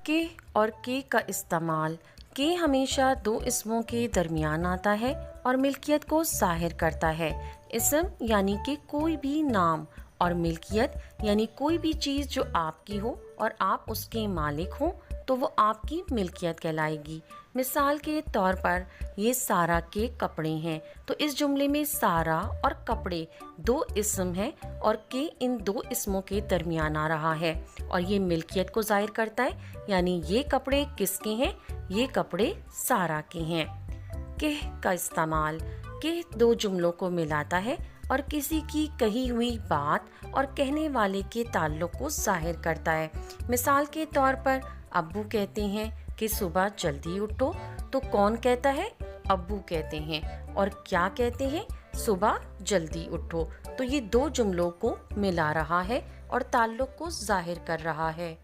के और के का इस्तेमाल के हमेशा दो इसमों के दरमियान आता है और मिल्कियत को ज़ाहिर करता है। इसम यानी कि कोई भी नाम और मिल्कियत यानी कोई भी चीज़ जो आपकी हो और आप उसके मालिक हो तो वो आपकी मिल्कियत कहलाएगी। मिसाल के तौर पर ये सारा के कपड़े हैं तो इस जुमले में सारा और कपड़े दो इसम हैं और के इन दो इसमों के दरमियान आ रहा है और ये मिल्कियत को ज़ाहिर करता है, यानी ये कपड़े किसके हैं? ये कपड़े सारा के हैं। कह का इस्तेमाल कह दो जुमलों को मिलाता है और किसी की कही हुई बात और कहने वाले के ताल्लुक को ज़ाहिर करता है। मिसाल के तौर पर अब्बू कहते हैं कि सुबह जल्दी उठो तो कौन कहता है? अब्बू कहते हैं। और क्या कहते हैं? सुबह जल्दी उठो। तो ये दो जुमलों को मिला रहा है और ताल्लुक को ज़ाहिर कर रहा है।